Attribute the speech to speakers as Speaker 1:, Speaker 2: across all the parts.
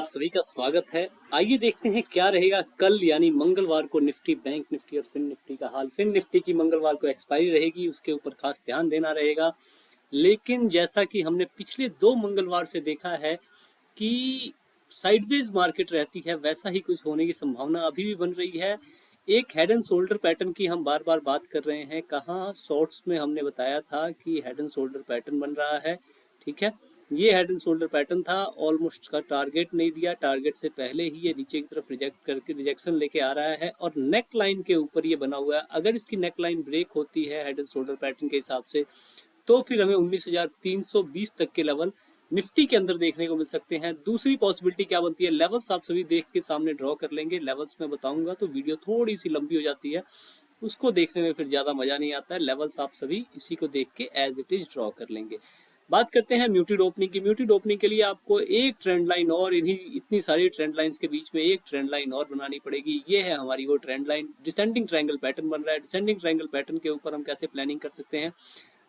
Speaker 1: आप सभी का स्वागत है। आइए देखते हैं क्या रहेगा कल यानी मंगलवार को निफ्टी, बैंक निफ्टी और फिन निफ्टी का हाल। फिन निफ्टी की मंगलवार को एक्सपायरी रहेगी, उसके ऊपर खास ध्यान देना रहेगा। लेकिन जैसा कि हमने पिछले 2 मंगलवार से देखा है कि साइडवेज मार्केट रहती है, वैसा ही कुछ होने की संभावना अभी भी बन रही है। एक हेड एंड शोल्डर पैटर्न की हम बार बार बात कर रहे हैं। कहाँ शॉर्ट्स में हमने बताया था कि हेड एंड शोल्डर पैटर्न बन रहा है, ठीक है। ये हेड एंड शोल्डर पैटर्न था, ऑलमोस्ट का टारगेट नहीं दिया, टारगेट से पहले ही ये नीचे की तरफ रिजेक्ट करके रिजेक्शन लेके आ रहा है और नेक लाइन के ऊपर ये बना हुआ है। अगर इसकी नेक लाइन ब्रेक होती है हेड एंड शोल्डर पैटर्न के हिसाब से, तो फिर हमें 19,320 तक के लेवल निफ्टी के अंदर देखने को मिल सकते हैं। दूसरी पॉसिबिलिटी क्या बनती है, लेवल्स आप सभी देख के सामने ड्रॉ कर लेंगे। लेवल्स में बताऊंगा तो वीडियो थोड़ी सी लंबी हो जाती है, उसको देखने में फिर ज़्यादा मज़ा नहीं आता है। लेवल्स आप सभी इसी को देख के एज इट इज़ ड्रॉ कर लेंगे। बात करते हैं म्यूटेड ओपनिंग की। म्यूटेड ओपनिंग के लिए आपको एक ट्रेंड लाइन और इन्हीं इतनी सारी ट्रेंड लाइंस के बीच में एक ट्रेंड लाइन और बनानी पड़ेगी। ये है हमारी वो trend line. Descending triangle pattern बन रहा है। डिसेंडिंग ट्रायंगल पैटर्न के ऊपर हम कैसे प्लानिंग कर सकते हैं,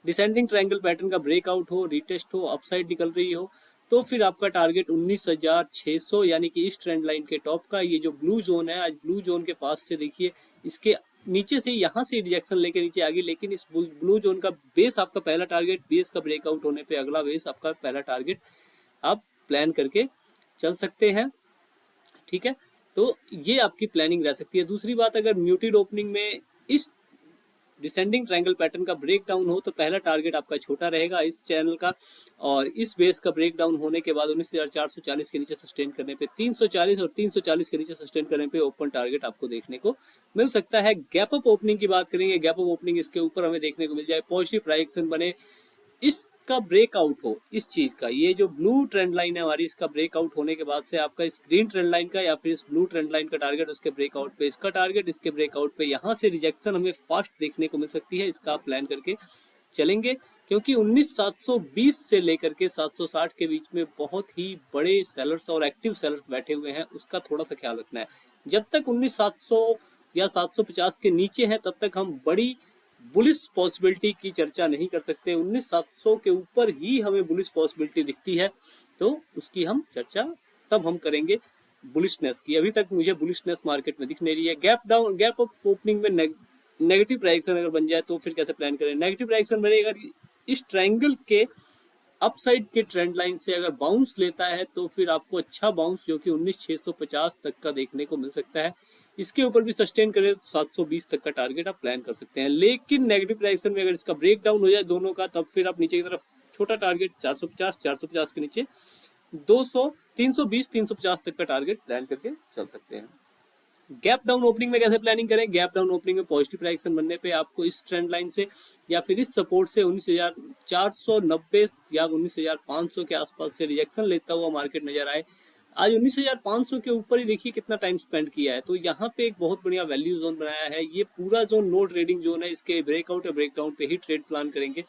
Speaker 1: डिसेंडिंग ट्रायंगल पैटर्न का ब्रेकआउट हो, रिटेस्ट हो, अपसाइड निकल रही हो, तो फिर आपका टारगेट 19,600 यानी कि इस ट्रेंड लाइन के टॉप का ये जो ब्लू जोन है, आज ब्लू जोन के पास से देखिए, इसके नीचे से यहाँ से रिजेक्शन लेके नीचे आ गई, लेकिन इस ब्लू जोन का बेस आपका पहला टारगेट, बेस का ब्रेकआउट होने पे अगला बेस आपका पहला टारगेट आप प्लान करके चल सकते हैं, ठीक है। तो ये आपकी प्लानिंग रह सकती है। दूसरी बात, अगर म्यूटेड ओपनिंग में इस डिसेंडिंग ट्रायंगल पैटर्न का ब्रेक डाउन हो तो पहला टारगेट आपका छोटा रहेगा इस चैनल का, और इस बेस का ब्रेक डाउन होने के बाद 19,440 के नीचे सस्टेन करने पे 340 और 340 के नीचे सस्टेन करने पे ओपन टारगेट आपको देखने को मिल सकता है। गैप अप ओपनिंग की बात करेंगे। गैप अप ओपनिंग इसके ऊपर हमें देखने को मिल जाए, पॉजिटिव प्राइस बने, इसका ब्रेकआउट हो, इस चीज का, ये जो ब्लू ट्रेंड लाइन है हमारी, इसका ब्रेकआउट होने के बाद से आपका इस ग्रीन ट्रेंड लाइन का या फिर इस ब्लू ट्रेंड लाइन का टारगेट, उसके ब्रेकआउट पे इसका टारगेट, इसके ब्रेकआउट पे यहाँ से रिजेक्शन हमें फास्ट देखने को मिल सकती है। इसका आप प्लान करके चलेंगे, क्योंकि 19,720 से लेकर के 760 के बीच में बहुत ही बड़े सेलर्स और एक्टिव सेलर्स बैठे हुए हैं, उसका थोड़ा सा ख्याल रखना है। जब तक 19,700 या 750 के नीचे हैं तब तक हम बड़ी बुलिश पॉसिबिलिटी की चर्चा नहीं कर सकते। 19,700 के ऊपर ही हमें बुलिश पॉसिबिलिटी दिखती है, तो उसकी हम चर्चा तब हम करेंगे बुलिशनेस की। अभी तक मुझे बुलिशनेस मार्केट में दिख नहीं रही है। गैप अप ओपनिंग में नेगेटिव प्राइक्शन अगर बन जाए तो फिर कैसे प्लान करें। नेगेटिव प्राइक्शन बनेगा इस ट्रायंगल के अपसाइड के ट्रेंड लाइन से अगर बाउंस लेता है तो फिर आपको अच्छा बाउंस जो कि 19,650 तक का देखने को मिल सकता है। इसके ऊपर भी सस्टेन करे तो 720 तक का टारगेट आप प्लान कर सकते हैं। लेकिन नेगेटिव प्राइक्शन में अगर इसका ब्रेक डाउन हो जाए दोनों का, तब फिर आप नीचे की तरफ छोटा टारगेट 450 के नीचे 200 320 350 तक का टारगेट प्लान करके चल सकते हैं। गैप डाउन ओपनिंग में कैसे प्लानिंग करें। गैप डाउन ओपनिंग में पॉजिटिव प्राइक्शन बनने पे आपको इस ट्रेंड लाइन से या फिर इस सपोर्ट से 19,490 या 19,500 के आसपास से रिजेक्शन लेता हुआ मार्केट नजर आए। आज 19,500 के ऊपर ही देखिए कितना टाइम स्पेंड किया है, तो यहाँ पे एक बहुत बढ़िया वैल्यू जोन बनाया है। ये पूरा जोन नो ट्रेडिंग जोन है, इसके ब्रेकआउट या ब्रेकडाउन पे ही ट्रेड प्लान करेंगे।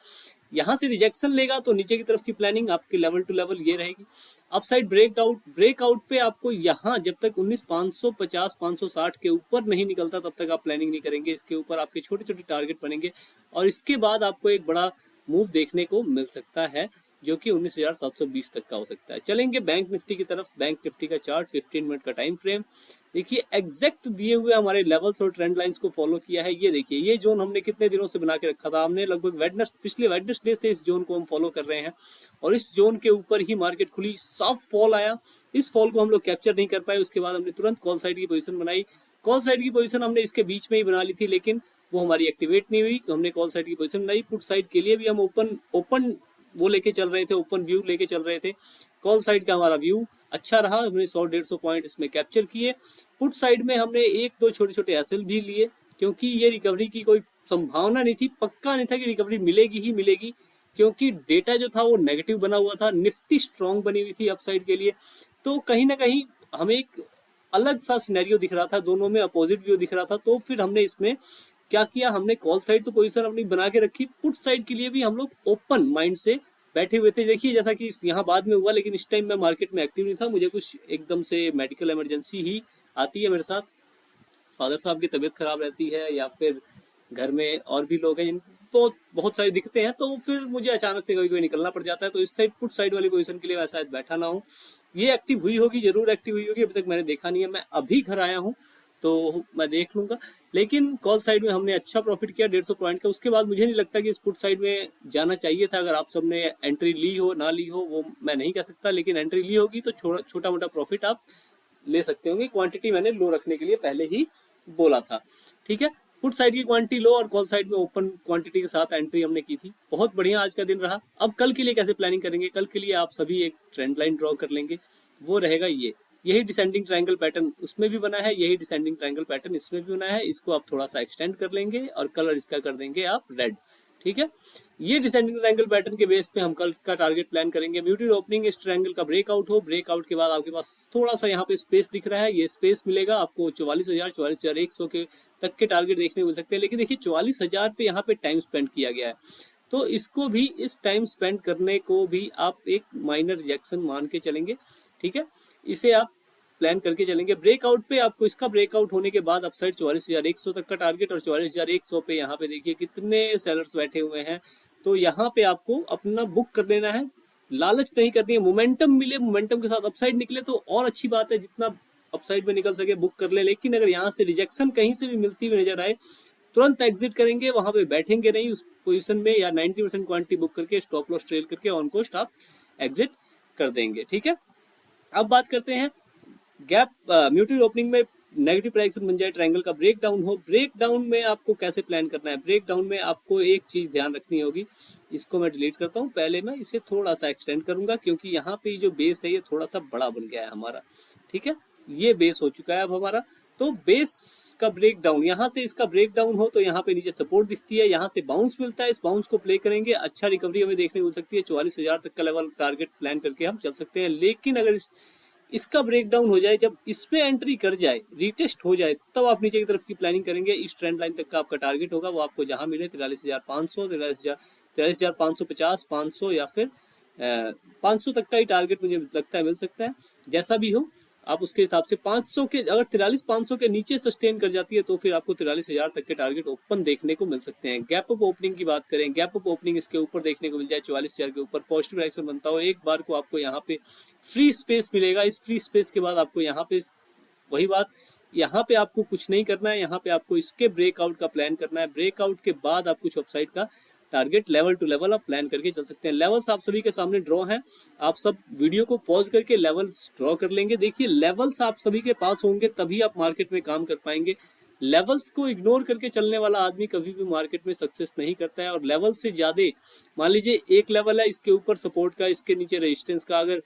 Speaker 1: यहाँ से रिजेक्शन लेगा तो नीचे की तरफ की प्लानिंग आपकी लेवल टू लेवल ये रहेगी। अपसाइड ब्रेकआउट पे आपको यहाँ जब तक 19,550 560 के ऊपर नहीं निकलता तब तक आप प्लानिंग नहीं करेंगे। इसके ऊपर आपके छोटे छोटे टारगेट बनेंगे और इसके बाद आपको एक बड़ा मूव देखने को मिल सकता है जो कि 19,720 तक का हो सकता है। चलेंगे बैंक निफ्टी की तरफ। बैंक निफ्टी का चार्ट 15 मिनट का टाइम फ्रेम देखिए, एग्जैक्ट दिए हुए हमारे लेवल्स और ट्रेंड लाइंस को फॉलो किया है। ये देखिए, ये जोन हमने कितने दिनों से बना के रखा था, हमने लगभग पिछले वेडनेसडे से इस जोन को हम फॉलो कर रहे हैं और इस जोन के ऊपर ही मार्केट खुली, साफ फॉल आया। इस फॉल को हम लोग कैप्चर नहीं कर पाए, उसके बाद हमने तुरंत कॉल साइड की पोजीशन बनाई। कॉल साइड की पोजीशन हमने इसके बीच में ही बना ली थी, लेकिन वो हमारी एक्टिवेट नहीं हुई, तो हमने कॉल साइड की पोजीशन बनाई। पुट साइड के लिए भी हम ओपन वो लेके चल रहे थे, ओपन व्यू लेके चल रहे थे। कॉल साइड का हमारा व्यू अच्छा रहा, हमने 100-150 पॉइंट इसमें कैप्चर किए। पुट साइड में हमने एक दो छोटे छोटे एसएल भी लिए, क्योंकि ये रिकवरी की कोई संभावना नहीं थी, पक्का नहीं था कि रिकवरी मिलेगी ही मिलेगी, क्योंकि डेटा जो था वो नेगेटिव बना हुआ था, निफ्टी स्ट्रॉन्ग बनी हुई थी अपसाइड के लिए। तो कहीं ना कहीं हमें एक अलग सा सिनेरियो दिख रहा था, दोनों में अपोजिट व्यू दिख रहा था। तो फिर हमने इसमें क्या किया, हमने कॉल साइड तो पोजीशन अपनी बना के रखी, पुट साइड के लिए भी हम लोग ओपन माइंड से बैठे हुए थे। देखिए, जैसा कि यहाँ बाद में हुआ, लेकिन इस टाइम मैं मार्केट में एक्टिव नहीं था, मुझे कुछ एकदम से मेडिकल इमरजेंसी ही आती है मेरे साथ। फादर साहब की तबीयत खराब रहती है या फिर घर में और भी लोग हैं जिनको बहुत सारे दिखते हैं, तो फिर मुझे अचानक से कभी कभी निकलना पड़ जाता है। तो इस साइड पुट साइड वाली पोजीशन के लिए मैं शायद बैठा ना हूँ, ये एक्टिव हुई होगी, जरूर एक्टिव हुई होगी, अभी तक मैंने देखा नहीं है, मैं अभी घर आया हूँ तो मैं देख लूंगा। लेकिन कॉल साइड में हमने अच्छा प्रॉफिट किया 150 पॉइंट का। उसके बाद मुझे नहीं लगता कि इस पुट साइड में जाना चाहिए था। अगर आप सबने एंट्री ली हो ना ली हो वो मैं नहीं कह सकता, लेकिन एंट्री ली होगी तो छोटा मोटा प्रॉफिट आप ले सकते होंगे। क्वांटिटी मैंने लो रखने के लिए पहले ही बोला था, ठीक है। पुट साइड की क्वांटिटी लो और कॉल साइड में ओपन क्वांटिटी के साथ एंट्री हमने की थी। बहुत बढ़िया आज का दिन रहा। अब कल के लिए कैसे प्लानिंग करेंगे? कल के लिए आप सभी एक ट्रेंड लाइन ड्रॉ कर लेंगे, वो रहेगा ये, यही डिसेंडिंग ट्रायंगल पैटर्न उसमें भी बना है, यही डिसेंडिंग ट्रायंगल पैटर्न इसमें भी बना है। इसको आप थोड़ा सा एक्सटेंड कर लेंगे और कलर इसका कर देंगे आप रेड, ठीक है। ये डिसेंडिंग ट्रायंगल पैटर्न के बेस पे हम कल का टारगेट प्लान करेंगे। म्यूटेड ओपनिंग इस ट्रायंगल का ब्रेकआउट हो, ब्रेकआउट के बाद आपके पास थोड़ा सा यहाँ पे स्पेस दिख रहा है, ये स्पेस मिलेगा आपको 44,000 44,100 के तक के टारगेट देखने को मिल सकते हैं। लेकिन देखिए 44,000 पे यहाँ पे टाइम स्पेंड किया गया है, तो इसको भी, इस टाइम स्पेंड करने को भी आप एक माइनर रिजेक्शन मान के चलेंगे, ठीक है। इसे आप प्लान करके चलेंगे। ब्रेकआउट पे आपको, इसका ब्रेकआउट होने के बाद अपसाइड 44,100 तक का टारगेट, और 44,100 पे यहाँ पे देखिए कितने सेलर्स बैठे हुए हैं। तो यहाँ पे आपको अपना बुक कर लेना है, लालच नहीं करनी है। मोमेंटम मिले, मोमेंटम के साथ अपसाइड निकले तो और अच्छी बात है, जितना अपसाइड में निकल सके बुक कर ले। लेकिन अगर यहाँ से रिजेक्शन कहीं से भी मिलती हुई नजर आए, तुरंत एग्जिट करेंगे, वहां पे बैठेंगे नहीं उस पोजीशन में, या 90% क्वांटिटी बुक करके स्टॉप लॉस ट्रेल करके ऑन कोस्ट आप एग्जिट कर देंगे, ठीक है। अब बात करते हैं गैप म्यूटेड ओपनिंग में नेगेटिव प्राइसिंग बन जाए, ट्रायंगल का ब्रेक डाउन हो। ब्रेक डाउन में आपको कैसे प्लान करना है? ब्रेक डाउन में आपको एक चीज ध्यान रखनी होगी, इसको मैं डिलीट करता हूँ, पहले मैं इसे थोड़ा सा एक्सटेंड करूंगा क्योंकि यहाँ पे जो बेस है ये थोड़ा सा बड़ा बन गया है हमारा, ठीक है। ये बेस हो चुका है अब हमारा। तो बेस का ब्रेक डाउन, यहाँ से इसका ब्रेक डाउन हो तो यहाँ पे नीचे सपोर्ट दिखती है, यहाँ से बाउंस मिलता है, इस बाउंस को प्ले करेंगे, अच्छा रिकवरी हमें देखने को मिल सकती है। 44,000 तक का लेवल टारगेट प्लान करके हम चल सकते हैं। लेकिन अगर इसका ब्रेक डाउन हो जाए, जब इसमें एंट्री कर जाए, रिटेस्ट हो जाए, तब आप नीचे की तरफ की प्लानिंग करेंगे। इस ट्रेंड लाइन तक का आपका टारगेट होगा, वो आपको जहां मिले 43,500, 43,550, 500 या फिर 500 तक का ही टारगेट मुझे लगता है मिल सकता है। जैसा भी हो आप उसके हिसाब से 500 के, अगर 43,500 के नीचे सस्टेन कर जाती है तो फिर आपको 43,000 तक के टारगेट ओपन देखने को मिल सकते हैं। गैप अप ओपनिंग की बात करें, गैप अप ओपनिंग इसके ऊपर देखने को मिल जाए, 44,000 के ऊपर पॉजिटिव डायरेक्शन बनता हो, एक बार को आपको यहाँ पे फ्री स्पेस मिलेगा। इस फ्री स्पेस के बाद आपको यहाँ पे वही बात, यहाँ पे आपको कुछ नहीं करना है, यहाँ पे आपको इसके ब्रेकआउट का प्लान करना है। ब्रेकआउट के बाद आप कुछ अपसाइड का टारगेट लेवल टू लेवल आप प्लान करके चल सकते हैं। लेवल्स आप सभी के सामने ड्रॉ हैं, आप सब वीडियो को पॉज करके लेवल्स ड्रॉ कर लेंगे। देखिए लेवल्स आप सभी के पास होंगे तभी आप मार्केट में काम कर पाएंगे। लेवल्स को इग्नोर करके चलने वाला आदमी कभी भी मार्केट में सक्सेस नहीं करता है। और लेवल से ज्यादा, मान लीजिए एक लेवल है, इसके ऊपर सपोर्ट का, इसके नीचे रेजिस्टेंस का, अगर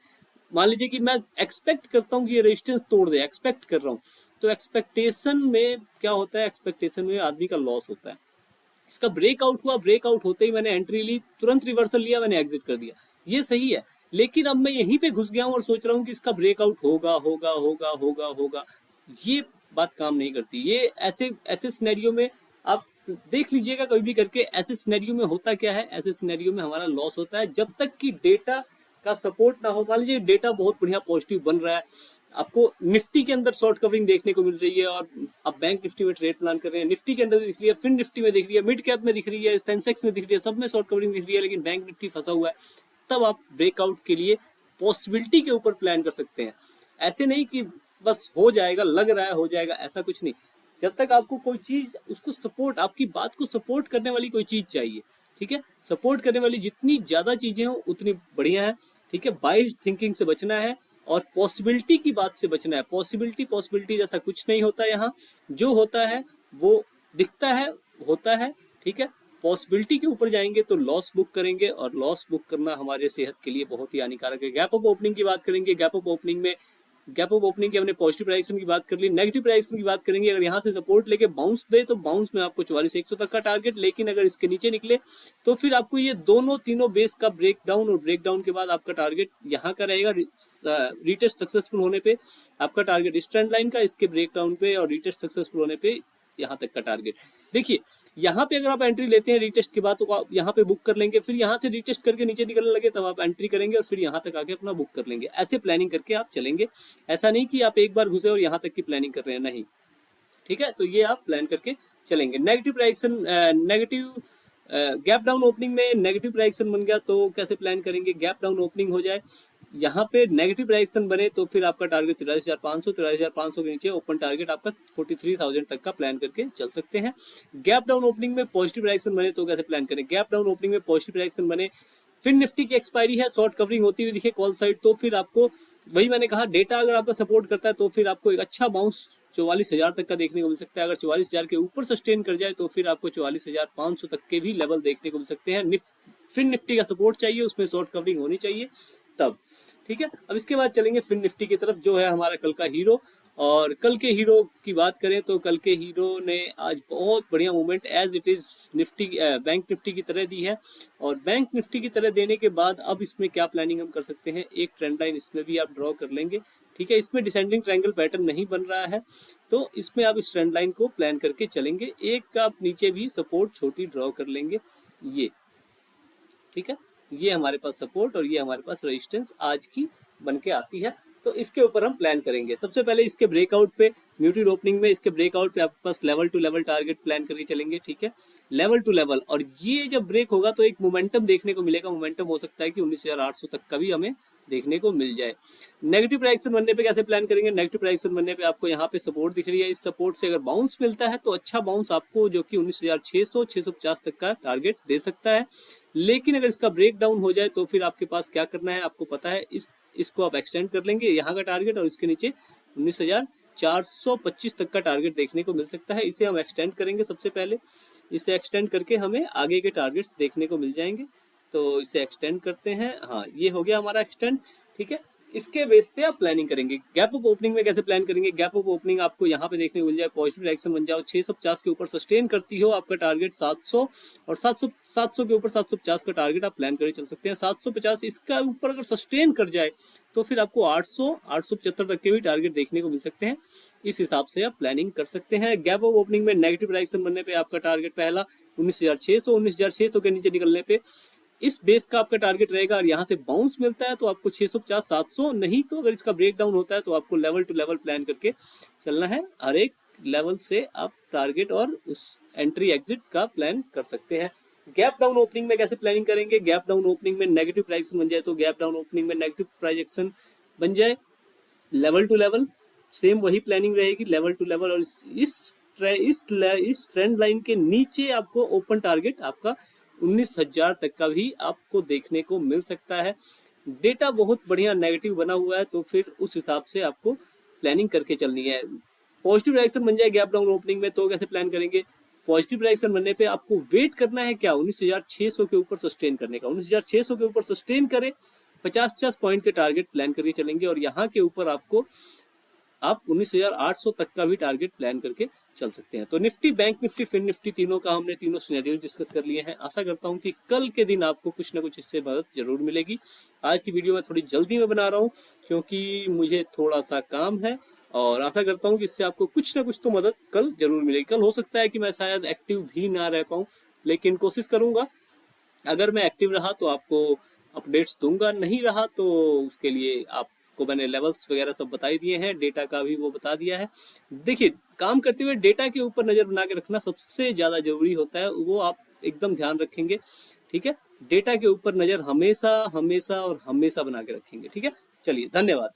Speaker 1: मान लीजिए कि मैं एक्सपेक्ट करता हूँ कि ये रेजिस्टेंस तोड़ दे, एक्सपेक्ट कर रहा हूँ, तो एक्सपेक्टेशन में क्या होता है, एक्सपेक्टेशन में आदमी का लॉस होता है। इसका ब्रेकआउट हुआ, ब्रेकआउट होते ही मैंने एंट्री ली, तुरंत रिवर्सल लिया, मैंने एग्जिट कर दिया, ये सही है। लेकिन अब मैं यहीं पे घुस गया हूँ और सोच रहा हूँ कि इसका ब्रेकआउट होगा होगा होगा होगा होगा, ये बात काम नहीं करती। ये ऐसे ऐसे सिनेरियो में आप देख लीजिएगा कभी भी करके, ऐसे सिनेरियो में होता क्या है, ऐसे सिनेरियो में हमारा लॉस होता है जब तक कि डेटा का सपोर्ट ना हो। मान लीजिए डेटा बहुत बढ़िया पॉजिटिव बन रहा है, आपको निफ्टी के अंदर शॉर्ट कवरिंग देखने को मिल रही है और आप बैंक निफ्टी में ट्रेड प्लान कर रहे हैं, निफ्टी के अंदर दिख रही है, फिन निफ्टी में दिख रही है, मिड कैप में दिख रही है, सेंसेक्स में दिख रही है, सब में शॉर्ट कवरिंग दिख रही है, लेकिन बैंक निफ्टी फंसा हुआ है, तब आप ब्रेकआउट के लिए पॉसिबिलिटी के ऊपर प्लान कर सकते हैं। ऐसे नहीं कि बस हो जाएगा, लग रहा है हो जाएगा, ऐसा कुछ नहीं। जब तक आपको कोई चीज, उसको सपोर्ट, आपकी बात को सपोर्ट करने वाली कोई चीज चाहिए, ठीक है। सपोर्ट करने वाली जितनी ज्यादा चीजें हो उतनी बढ़िया है, ठीक है। बाइज थिंकिंग से बचना है और पॉसिबिलिटी की बात से बचना है। पॉसिबिलिटी जैसा कुछ नहीं होता यहाँ, जो होता है वो दिखता है, होता है, ठीक है। पॉसिबिलिटी के ऊपर जाएंगे तो लॉस बुक करेंगे और लॉस बुक करना हमारे सेहत के लिए बहुत ही हानिकारक है। गैप अप ओपनिंग की बात करेंगे, गैप अप ओपनिंग में, गैप अप ओपनिंग की हमने पॉजिटिव प्राइसिंग की बात कर ली, नेगेटिव प्राइसिंग की बात करेंगे। अगर यहाँ से सपोर्ट लेके बाउंस दे तो बाउंस में आपको 44,100 तक का टारगेट, लेकिन अगर इसके नीचे निकले तो फिर आपको ये दोनों तीनों बेस का ब्रेक डाउन, और ब्रेक डाउन के बाद आपका टारगेट यहाँ का रहेगा, रीटेस्ट सक्सेसफुल होने पे आपका टारगेट इस ट्रेंड लाइन का, इसके ब्रेक डाउन पे और रीटेस्ट सक्सेसफुल होने पे यहाँ तक का टारगेट। देखिए यहाँ पे अगर आप एंट्री लेते हैं रीटेस्ट के बाद तो आप यहाँ पे बुक कर लेंगे, फिर यहाँ से रीटेस्ट करके नीचे निकलने लगे तब आप एंट्री करेंगे और फिर यहाँ तक आके अपना बुक कर लेंगे। ऐसे प्लानिंग करके आप चलेंगे, ऐसा नहीं कि आप एक बार घुसे और यहाँ तक की प्लानिंग कर रहे हैं, नहीं, ठीक है। तो ये आप प्लान करके चलेंगे। Negative price action, negative gap down opening में नेगेटिव प्राइक्शन बन गया तो कैसे प्लान करेंगे? गैप डाउन ओपनिंग हो जाए यहाँ पे नेगेटिव डायरेक्शन बने तो फिर आपका टारगेट 43,500 के नीचे ओपन टारगेट आपका 43,000 तक का प्लान करके चल सकते हैं। गैप डाउन ओपनिंग में पॉजिटिव डायरेक्शन बने तो कैसे प्लान करें? गैप डाउन ओपनिंग में पॉजिटिव डायरेक्शन बने, फिर निफ्टी की एक्सपायरी है, शॉर्ट कवरिंग होती हुई दिखे कॉल साइड, तो फिर आपको वही मैंने कहा, डेटा अगर आपका सपोर्ट करता है तो फिर आपको एक अच्छा बाउंस 44,000 तक का देखने को मिल सकता है। अगर 44,000 के ऊपर सस्टेन कर जाए तो फिर आपको 44,500 तक के भी लेवल देखने को मिल सकते हैं। फिर निफ्टी का सपोर्ट चाहिए, उसमें शॉर्ट कवरिंग होनी चाहिए तब, ठीक है। अब इसके बाद चलेंगे फिर निफ्टी की तरफ, जो है हमारा कल का हीरो। और कल के हीरो की बात करें तो कल के हीरो ने आज बहुत बढ़िया movement as it is Nifty bank Nifty की तरह दी है। और बैंक निफ्टी की तरह देने के बाद अब इसमें क्या प्लानिंग हम कर सकते हैं, एक ट्रेंड लाइन इसमें भी आप ड्रॉ कर लेंगे, ठीक है। इसमें डिसेंडिंग ट्रायंगल पैटर्न नहीं बन रहा है, तो इसमें आप इस ट्रेंड लाइन को प्लान करके चलेंगे। एक का आप नीचे भी सपोर्ट छोटी ड्रॉ कर लेंगे, ये ठीक है। ये हमारे पास सपोर्ट और ये हमारे पास रेजिस्टेंस आज की बन के आती है, तो इसके ऊपर हम प्लान करेंगे। सबसे पहले इसके ब्रेकआउट पे, म्यूटेड ओपनिंग में इसके ब्रेकआउट पे आपके पास level to level target plan करके चलेंगे, ठीक है, लेवल टू लेवल। और ये जब ब्रेक होगा तो एक मोमेंटम देखने को मिलेगा, मोमेंटम हो सकता है कि 19,800 तक का भी हमें देखने को मिल जाए। नेगेटिव प्राइक्शन बनने पे कैसे प्लान करेंगे? नेगेटिव प्राइक्शन बनने पे आपको यहाँ पे सपोर्ट दिख रही है, इस सपोर्ट से अगर बाउंस मिलता है तो अच्छा बाउंस आपको, जो कि 19,600 650 तक का टारगेट दे सकता है। लेकिन अगर इसका ब्रेक डाउन हो जाए तो फिर आपके पास क्या करना है, आपको पता है, इसको आप एक्सटेंड कर लेंगे, यहाँ का टारगेट और इसके नीचे 19,425 तक का टारगेट देखने को मिल सकता है। इसे हम एक्सटेंड करेंगे सबसे पहले, इसे एक्सटेंड करके हमें आगे के टारगेट्स देखने को मिल जाएंगे। तो इसे एक्सटेंड करते हैं, हाँ ये हो गया हमारा एक्सटेंड, ठीक है। इसके बेस पे आप प्लानिंग करेंगे। गैप अप ओपनिंग में कैसे प्लान करेंगे? गैप अप ओपनिंग आपको यहाँ पे देखने को मिल जाए, पॉजिटिव डायरेक्शन बन जाओ, 650 के ऊपर सस्टेन करती हो, आपका टारगेट 700 और 700 के ऊपर 750 का टारगेट आप प्लान करके चल सकते हैं। 750 इसका ऊपर अगर सस्टेन कर जाए तो फिर आपको 800 875 तक के भी टारगेट देखने को मिल सकते हैं। इस हिसाब से आप प्लानिंग कर सकते हैं। गैप अप ओपनिंग में नेगेटिव डायरेक्शन बनने पे आपका टारगेट पहला 19,600 के नीचे निकलने पे इस बेस का आपका टारगेट रहेगा। और यहाँ से बाउंस मिलता है तो आपको 650 700, नहीं तो अगर इसका ब्रेक डाउन होता है तो आपको लेवल टू लेवल प्लान करके चलना है। हर एक लेवल से आप टारगेट और उस एंट्री एग्जिट का प्लान कर सकते हैं। गैप डाउन ओपनिंग में कैसे प्लानिंग करेंगे? गैप डाउन ओपनिंग में नेगेटिव प्राइजेक्शन बन जाए तो गैप डाउन ओपनिंग में नेगेटिव प्राइजेक्शन बन जाए, लेवल टू लेवल सेम वही प्लानिंग रहेगी, लेवल टू लेवल। और इस ट्रेंड लाइन के नीचे आपको ओपन टारगेट आपका 19,000 तक का भी आपको देखने को मिल सकता है। डेटा बहुत बढ़िया नेगेटिव बना हुआ है, तो फिर उस हिसाब से आपको प्लानिंग करके चलनी है। पॉजिटिव डायरेक्शन बन जाए गैप डाउन ओपनिंग में तो कैसे प्लान करेंगे? पॉजिटिव डायरेक्शन बनने पे आपको वेट करना है क्या, 19,600 के ऊपर सस्टेन करने का। 19,600 के ऊपर सस्टेन करे, 50-50 पॉइंट के टारगेट प्लान करके चलेंगे। और यहाँ के ऊपर आपको आप 19,800 तक का भी टारगेट प्लान करके चल सकते हैं। तो निफ्टी, बैंक निफ्टी, फिन निफ्टी, तीनों का हमने तीनों सिनेरियो डिस्कस कर लिए हैं। आशा करता हूं कि कल के दिन आपको कुछ ना कुछ इससे मदद जरूर मिलेगी। आज की वीडियो मैं थोड़ी जल्दी में बना रहा हूं क्योंकि मुझे थोड़ा सा काम है, और आशा करता हूं कि इससे आपको कुछ ना कुछ तो मदद कल जरूर मिलेगी। कल हो सकता है कि मैं शायद एक्टिव भी ना रह पाऊँ, लेकिन कोशिश करूंगा। अगर मैं एक्टिव रहा तो आपको अपडेट्स दूंगा, नहीं रहा तो उसके लिए आपको मैंने लेवल्स वगैरह सब बता ही दिए हैं, डेटा का भी वो बता दिया है। देखिए, काम करते हुए डेटा के ऊपर नज़र बना के रखना सबसे ज़्यादा जरूरी होता है, वो आप एकदम ध्यान रखेंगे, ठीक है। डेटा के ऊपर नज़र हमेशा हमेशा और हमेशा बना के रखेंगे, ठीक है। चलिए, धन्यवाद।